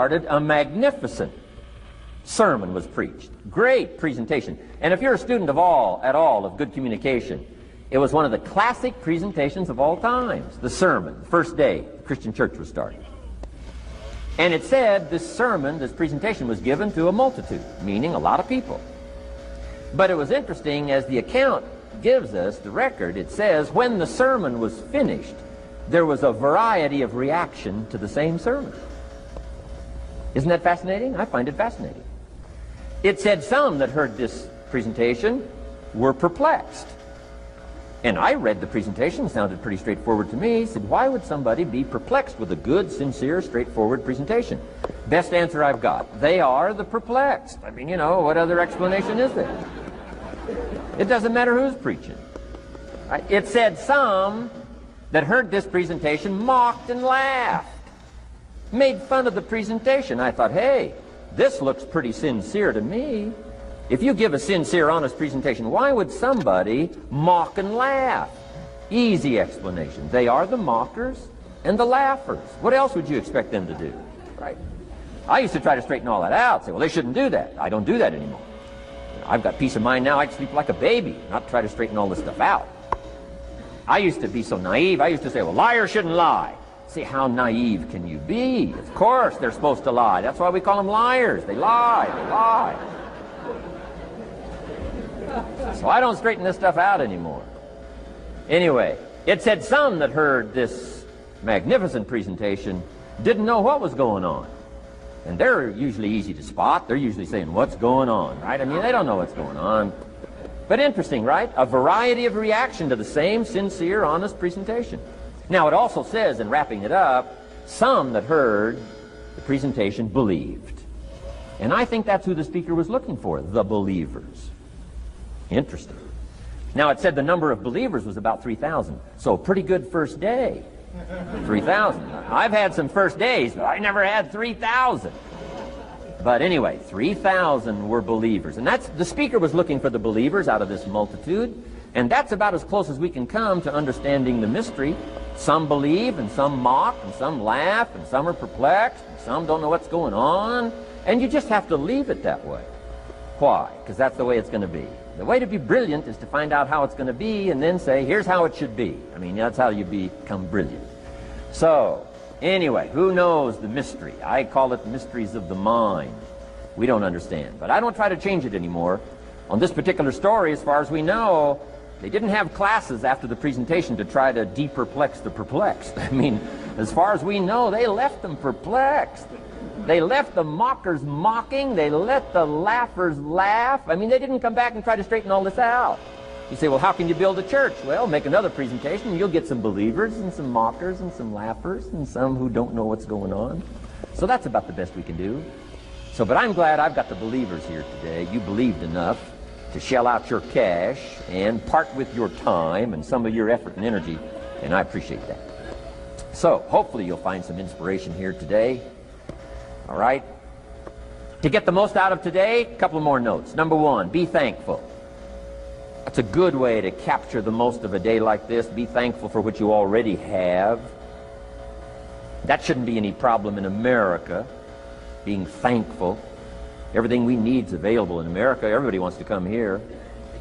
A magnificent sermon was preached. Great presentation. And if you're a student at all of good communication, it was one of the classic presentations of all times. The sermon, the first day the Christian church was started. And it said this sermon, this presentation was given to a multitude, meaning a lot of people. But it was interesting, as the account gives us, the record, it says, when the sermon was finished, there was a variety of reaction to the same sermon. Isn't that fascinating? I find it fascinating. It said some that heard this presentation were perplexed. And I read the presentation, sounded pretty straightforward to me. Said, why would somebody be perplexed with a good, sincere, straightforward presentation? Best answer I've got. They are the perplexed. I mean, you know, what other explanation is there? It doesn't matter who's preaching. It said some that heard this presentation mocked and laughed, made fun of the presentation. I thought, hey, this looks pretty sincere to me. If you give a sincere, honest presentation, why would somebody mock and laugh? Easy explanation. They are the mockers and the laughers. What else would you expect them to do? Right? I used to try to straighten all that out, say, well, they shouldn't do that. I don't do that anymore. I've got peace of mind now. I can sleep like a baby, not try to straighten all this stuff out. I used to be so naive. I used to say, well, liars shouldn't lie. See, how naive can you be? Of course they're supposed to lie. That's why we call them liars. They lie. They lie. So I don't straighten this stuff out anymore. Anyway, it said some that heard this magnificent presentation didn't know what was going on. And they're usually easy to spot. They're usually saying, what's going on, right? I mean, they don't know what's going on. But interesting, right? A variety of reaction to the same sincere, honest presentation. Now, it also says, in wrapping it up, some that heard the presentation believed. And I think that's who the speaker was looking for, the believers. Interesting. Now, it said the number of believers was about 3,000. So, pretty good first day. 3,000. I've had some first days, but I never had 3,000. But anyway, 3,000 were believers. And that's, the speaker was looking for the believers out of this multitude. And that's about as close as we can come to understanding the mystery. Some believe, and some mock, and some laugh, and some are perplexed, and some don't know what's going on. And you just have to leave it that way. Why? Because that's the way it's going to be. The way to be brilliant is to find out how it's going to be and then say, here's how it should be. I mean, that's how you become brilliant. So, anyway, who knows the mystery? I call it mysteries of the mind. We don't understand. But I don't try to change it anymore. On this particular story, as far as we know, they didn't have classes after the presentation to try to de-perplex the perplexed. I mean, as far as we know, they left them perplexed. They left the mockers mocking. They let the laughers laugh. I mean, they didn't come back and try to straighten all this out. You say, well, how can you build a church? Well, make another presentation, and you'll get some believers and some mockers and some laughers and some who don't know what's going on. So that's about the best we can do. So, but I'm glad I've got the believers here today. You believed enough to shell out your cash and part with your time and some of your effort and energy, and I appreciate that. So, hopefully you'll find some inspiration here today. All right? To get the most out of today, a couple of more notes. Number one, be thankful. That's a good way to capture the most of a day like this. Be thankful for what you already have. That shouldn't be any problem in America, being thankful. Everything we need is available in America. Everybody wants to come here,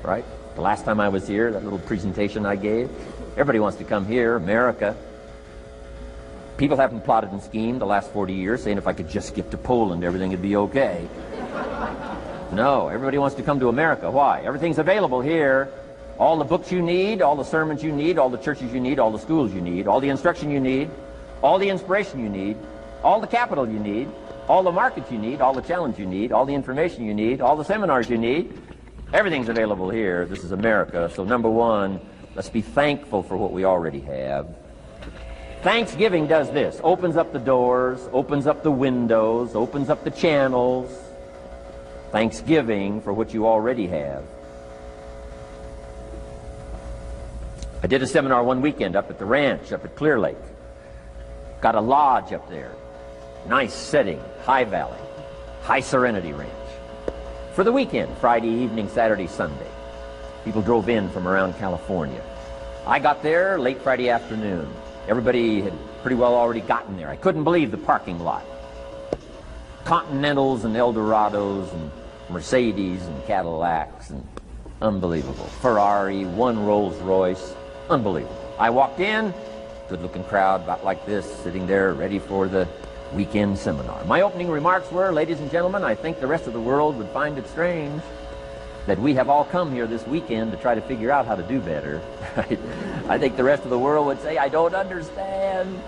right? The last time I was here, that little presentation I gave, everybody wants to come here, America. People haven't plotted and schemed the last 40 years saying if I could just get to Poland, everything would be okay. No, everybody wants to come to America. Why? Everything's available here. All the books you need, all the sermons you need, all the churches you need, all the schools you need, all the instruction you need, all the inspiration you need, all the capital you need, all the markets you need, all the challenge you need, all the information you need, all the seminars you need. Everything's available here. This is America. So number one, let's be thankful for what we already have. Thanksgiving does this. Opens up the doors, opens up the windows, opens up the channels. Thanksgiving for what you already have. I did a seminar one weekend up at the ranch, up at Clear Lake. Got a lodge up there. Nice setting, high valley, high serenity ranch. For the weekend, Friday evening, Saturday, Sunday. People drove in from around California. I got there late Friday afternoon. Everybody had pretty well already gotten there. I couldn't believe the parking lot. Continentals and Eldorados and Mercedes and Cadillacs and unbelievable. Ferrari, one Rolls Royce, unbelievable. I walked in, good-looking crowd about like this, sitting there ready for the weekend seminar. My opening remarks were, ladies and gentlemen, I think the rest of the world would find it strange that we have all come here this weekend to try to figure out how to do better. I think the rest of the world would say, I don't understand.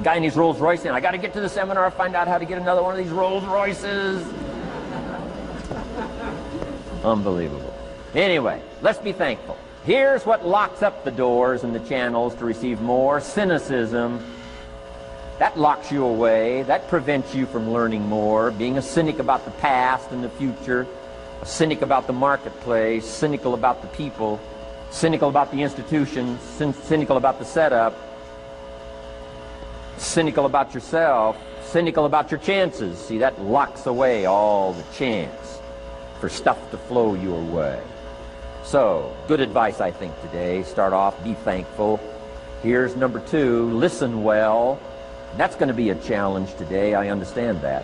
Guy in his Rolls Royce saying, I got to get to the seminar, find out how to get another one of these Rolls Royces. Unbelievable. Anyway, let's be thankful. Here's what locks up the doors and the channels to receive more: cynicism. That locks you away. That prevents you from learning more. Being a cynic about the past and the future, a cynic about the marketplace, cynical about the people, cynical about the institutions, cynical about the setup, cynical about yourself, cynical about your chances. See, that locks away all the chance for stuff to flow your way. So, good advice, I think, today. Start off, be thankful. Here's number 2, listen well. That's going to be a challenge today, I understand that.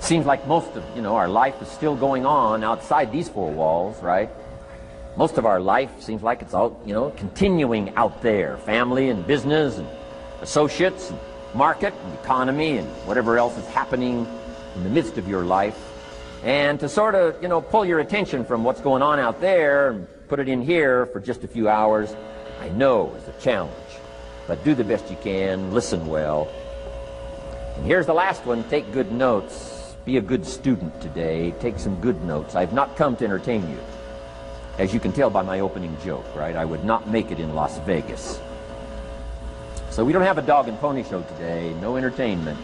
Seems like most of, our life is still going on outside these 4 walls, right? Most of our life seems like it's all, continuing out there. Family and business and associates and market and economy and whatever else is happening in the midst of your life. And to sort of, pull your attention from what's going on out there and put it in here for just a few hours, I know is a challenge. But do the best you can, listen well. And here's the last one: take good notes. Be a good student today. Take some good notes. I've not come to entertain you. As you can tell by my opening joke, right? I would not make it in Las Vegas. So we don't have a dog and pony show today, no entertainment.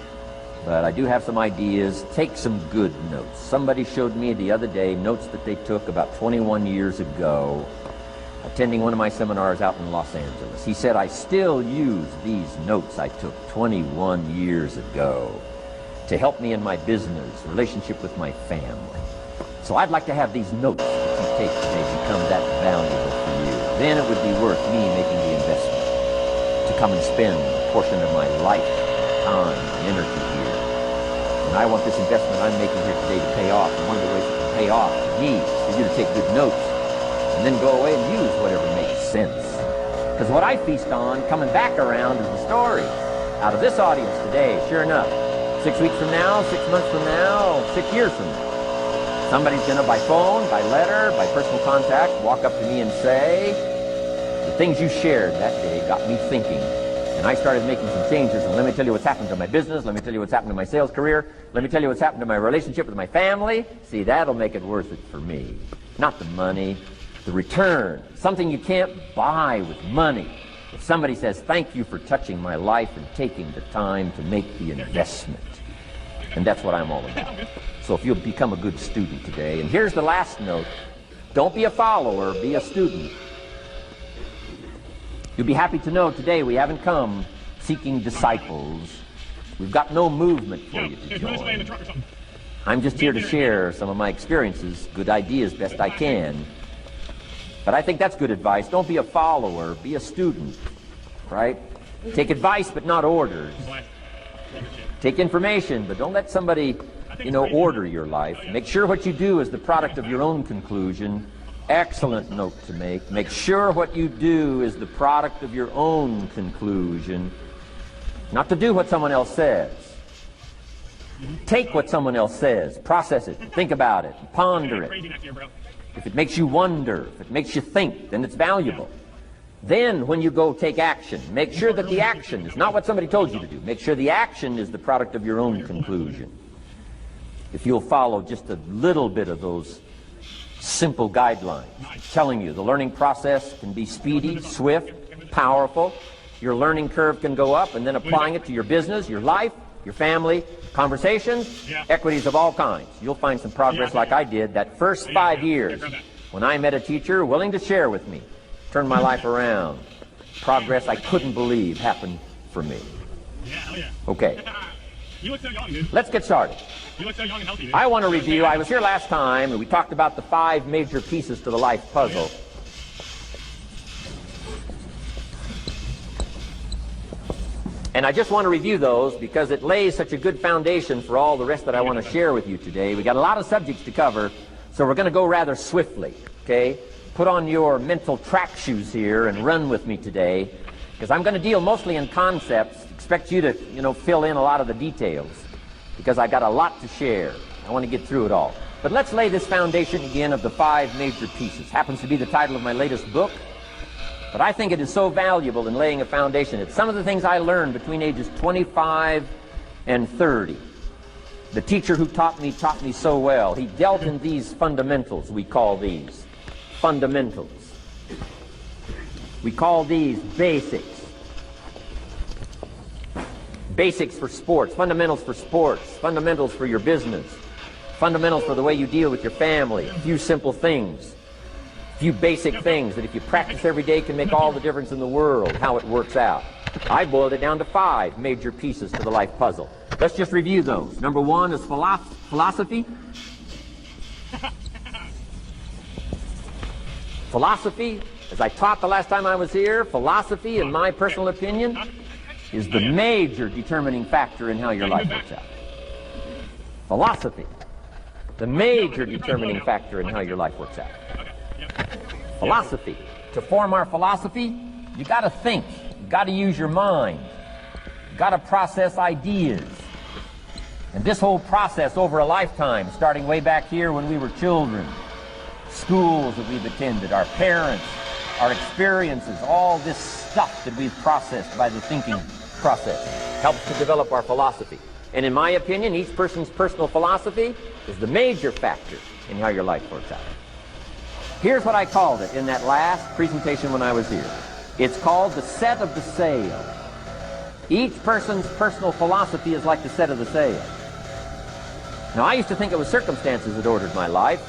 But I do have some ideas. Take some good notes. Somebody showed me the other day notes that they took about 21 years ago, attending one of my seminars out in Los Angeles. He said, I still use these notes I took 21 years ago to help me in my business, relationship with my family. So I'd like to have these notes that you take today become that valuable for you. Then it would be worth me making the investment to come and spend a portion of my life, time, and energy here. And I want this investment I'm making here today to pay off. And one of the ways it can pay off to me is for you to take good notes and then go away and use whatever makes sense. Because what I feast on coming back around is the story out of this audience today, sure enough. 6 weeks from now, 6 months from now, 6 years from now, somebody's going to, by phone, by letter, by personal contact, walk up to me and say, the things you shared that day got me thinking. And I started making some changes, and let me tell you what's happened to my business, let me tell you what's happened to my sales career, let me tell you what's happened to my relationship with my family. See, that'll make it worth it for me. Not the money, the return, something you can't buy with money. If somebody says, thank you for touching my life and taking the time to make the investment. And that's what I'm all about. So if you'll become a good student today, and here's the last note, don't be a follower, be a student. You'll be happy to know today we haven't come seeking disciples. We've got no movement for you to join. I'm just here to share some of my experiences, good ideas best I can. But I think that's good advice. Don't be a follower, be a student, right? Take advice but not orders. Take information, but don't let somebody, order your life. Make sure what you do is the product of your own conclusion. Excellent note to make. Make sure what you do is the product of your own conclusion. Not to do what someone else says. Take what someone else says, process it, think about it, ponder it. If it makes you wonder, if it makes you think, then it's valuable. Then when you go take action, make sure that the action is not what somebody told you to do. Make sure the action is the product of your own conclusion. If you'll follow just a little bit of those simple guidelines, telling you the learning process can be speedy, swift, powerful. Your learning curve can go up, and then applying it to your business, your life, your family, conversations, equities of all kinds. You'll find some progress like I did that first 5 years when I met a teacher willing to share with me, turned my life around. Progress I couldn't believe happened for me. Okay. Let's get started. I want to review, I was here last time and we talked about the 5 major pieces to the life puzzle. And I just want to review those because it lays such a good foundation for all the rest that I want to share with you today. We got a lot of subjects to cover, so we're going to go rather swiftly, okay? Put on your mental track shoes here and run with me today, because I'm going to deal mostly in concepts. Expect you to, fill in a lot of the details, because I got a lot to share. I want to get through it all. But let's lay this foundation again of the 5 major pieces. Happens to be the title of my latest book. But I think it is so valuable in laying a foundation. It's some of the things I learned between ages 25 and 30. The teacher who taught me so well. He dealt in these fundamentals, we call these. Fundamentals. We call these basics. Basics for sports, fundamentals for sports, fundamentals for your business, fundamentals for the way you deal with your family, a few simple things. Few basic things that if you practice every day can make all the difference in the world, how it works out. I boiled it down to 5 major pieces to the life puzzle. Let's just review those. Number 1 is philosophy. Philosophy, as I taught the last time I was here, philosophy, in my personal opinion, is the major determining factor in how your life works out. Philosophy, the major determining factor in how your life works out. Philosophy. To form our philosophy, you got to think. You got to use your mind. You got to process ideas. And this whole process over a lifetime, starting way back here when we were children, schools that we've attended, our parents, our experiences, all this stuff that we've processed by the thinking process helps to develop our philosophy. And in my opinion, each person's personal philosophy is the major factor in how your life works out. Here's what I called it in that last presentation when I was here. It's called the set of the sail. Each person's personal philosophy is like the set of the sail. Now, I used to think it was circumstances that ordered my life.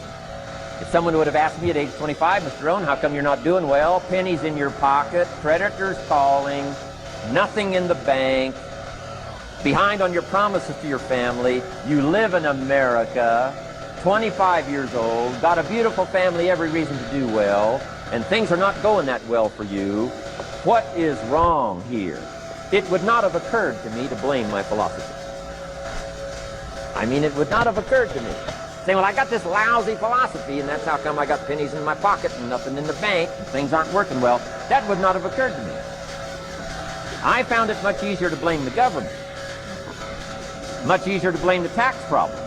If someone would have asked me at age 25, Mr. Rohn, how come you're not doing well? Pennies in your pocket, creditors calling, nothing in the bank, behind on your promises to your family, you live in America, 25 years old, got a beautiful family, every reason to do well, and things are not going that well for you. What is wrong here? It would not have occurred to me to blame my philosophy. I mean, it would not have occurred to me. Saying, well, I got this lousy philosophy, and that's how come I got pennies in my pocket and nothing in the bank, and things aren't working well. That would not have occurred to me. I found it much easier to blame the government. Much easier to blame the tax problem.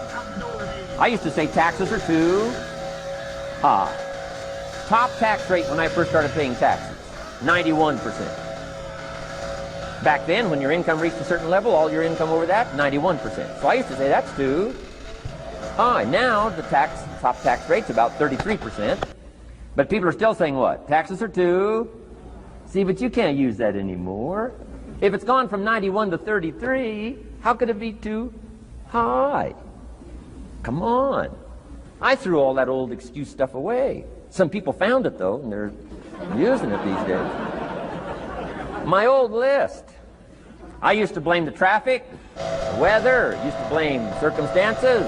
I used to say taxes are too high. Top tax rate when I first started paying taxes, 91%. Back then, when your income reached a certain level, all your income over that, 91%. So I used to say that's too high. Now the top tax rate's about 33%. But people are still saying what? Taxes are too. See, but you can't use that anymore. If it's gone from 91 to 33, how could it be too high? Come on. I threw all that old excuse stuff away. Some people found it, though, and they're using it these days. My old list. I used to blame the traffic, the weather, used to blame circumstances,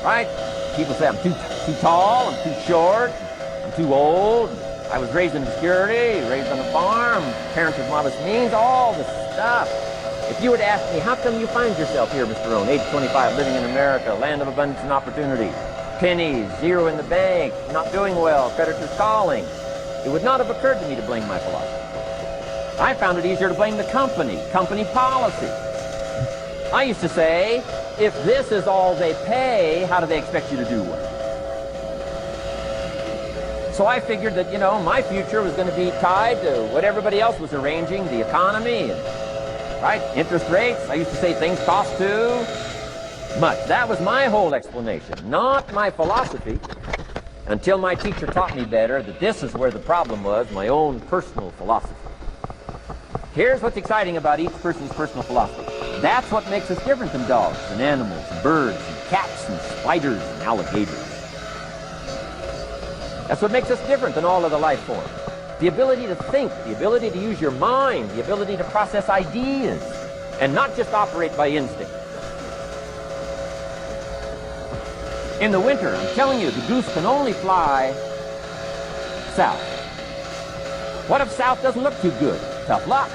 right? People say I'm too tall, I'm too short, I'm too old. I was raised in obscurity, raised on a farm, parents with modest means, all this stuff. If you were to ask me, how come you find yourself here, Mr. Rohn, age 25, living in America, land of abundance and opportunity, pennies, zero in the bank, not doing well, creditors calling, it would not have occurred to me to blame my philosophy. I found it easier to blame the company policy. I used to say, if this is all they pay, how do they expect you to do well? So I figured that, my future was going to be tied to what everybody else was arranging, the economy, and right? Interest rates. I used to say things cost too much. That was my whole explanation, not my philosophy, until my teacher taught me better that this is where the problem was, my own personal philosophy. Here's what's exciting about each person's personal philosophy. That's what makes us different than dogs and animals and birds and cats and spiders and alligators. That's what makes us different than all other life forms. The ability to think, the ability to use your mind, the ability to process ideas, and not just operate by instinct. In the winter, I'm telling you, the goose can only fly south. What if south doesn't look too good? Tough luck.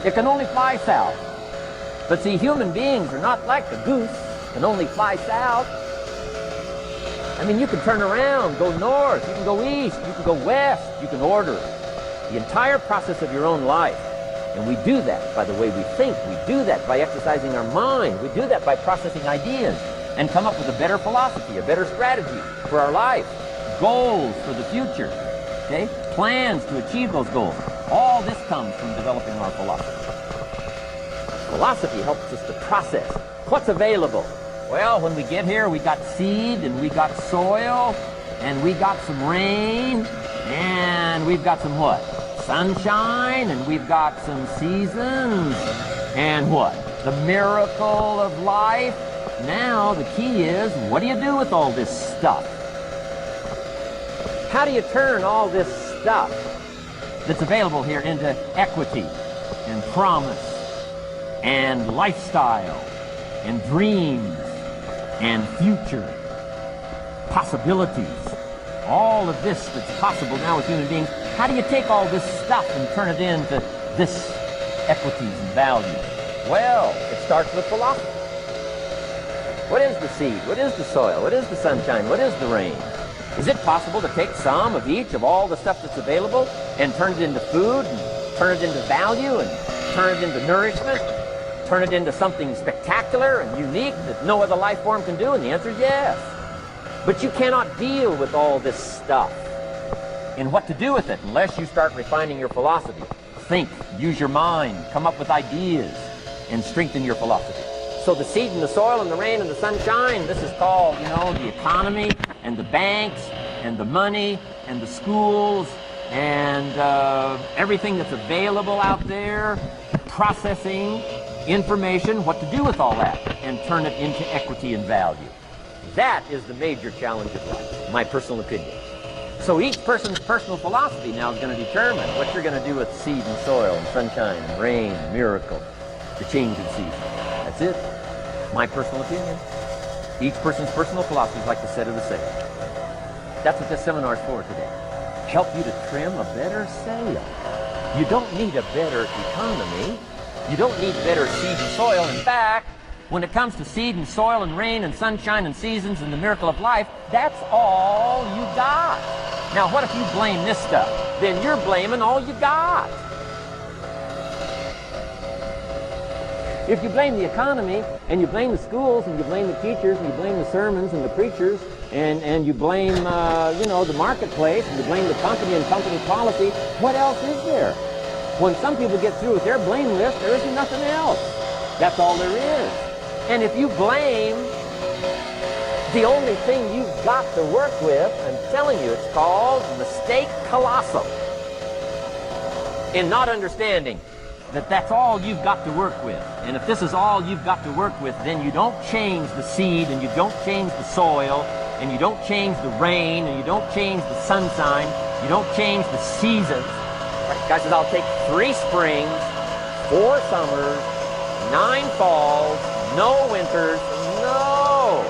It can only fly south. But see, human beings are not like a goose, can only fly south. I mean, you can turn around, go north, you can go east, you can go west, you can order the entire process of your own life. And we do that by the way we think. We do that by exercising our mind. We do that by processing ideas and come up with a better philosophy, a better strategy for our life, goals for the future, okay? Plans to achieve those goals. All this comes from developing our philosophy. Philosophy helps us to process what's available. Well, when we get here, we got seed, and we got soil, and we got some rain, and we've got some what? Sunshine, and we've got some seasons, and what? The miracle of life. Now, the key is, what do you do with all this stuff? How do you turn all this stuff that's available here into equity, and promise, and lifestyle, and dreams, and future possibilities? All of this that's possible now with human beings, how do you take all this stuff and turn it into this equities and values? Well, it starts with philosophy. What is the seed? What is the soil? What is the sunshine? What is the rain? Is it possible to take some of each of all the stuff that's available and turn it into food, and turn it into value, and turn it into nourishment, turn it into something spectacular and unique that no other life form can do? And the answer is yes. But you cannot deal with all this stuff and what to do with it unless you start refining your philosophy. Think, use your mind, come up with ideas, and strengthen your philosophy. So the seed and the soil and the rain and the sunshine, this is called, you know, the economy and the banks and the money and the schools and everything that's available out there, processing information, what to do with all that, and turn it into equity and value. That is the major challenge of life, my personal opinion. So each person's personal philosophy now is going to determine what you're going to do with seed and soil and sunshine and rain and miracle, the change in season. That's it. My personal opinion. Each person's personal philosophy is like the set of the sail. That's what this seminar is for today. Help you to trim a better sail. You don't need a better economy. You don't need better seed and soil. In fact, when it comes to seed and soil and rain and sunshine and seasons and the miracle of life, that's all you got. Now, what if you blame this stuff? Then you're blaming all you got. If you blame the economy, and you blame the schools, and you blame the teachers, and you blame the sermons and the preachers, and you blame, the marketplace, and you blame the company and company policy, what else is there? When some people get through with their blame list, there isn't nothing else. That's all there is. And if you blame the only thing you've got to work with, I'm telling you, it's called mistake colossal. In not understanding that that's all you've got to work with. And if this is all you've got to work with, then you don't change the seed, and you don't change the soil, and you don't change the rain, and you don't change the sunshine, you don't change the seasons. Right, guy says, I'll take 3 springs, 4 summers, 9 falls, no winters. No!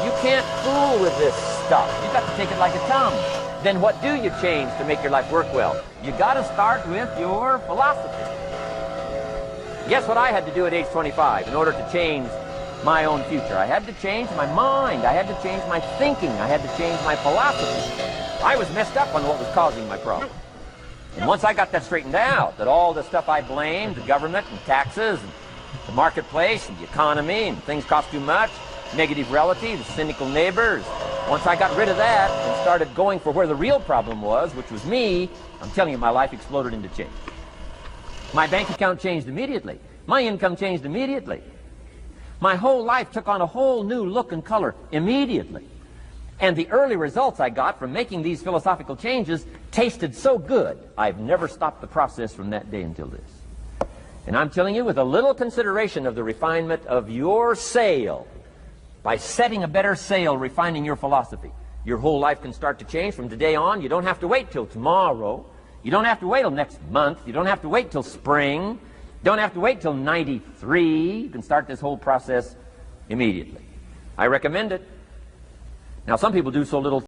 You can't fool with this stuff. You've got to take it like it comes. Then what do you change to make your life work well? You got to start with your philosophy. Guess what I had to do at age 25 in order to change my own future? I had to change my mind. I had to change my thinking. I had to change my philosophy. I was messed up on what was causing my problem. And once I got that straightened out, that all the stuff I blamed, the government and taxes and the marketplace and the economy and things cost too much, negative relatives, cynical neighbors, once I got rid of that and started going for where the real problem was, which was me, I'm telling you, my life exploded into change. My bank account changed immediately. My income changed immediately. My whole life took on a whole new look and color immediately. And the early results I got from making these philosophical changes tasted so good, I've never stopped the process from that day until this. And I'm telling you, with a little consideration of the refinement of your sail, by setting a better sail, refining your philosophy, your whole life can start to change from today on. You don't have to wait till tomorrow. You don't have to wait till next month. You don't have to wait till spring. You don't have to wait till 93. You can start this whole process immediately. I recommend it. Now, some people do so little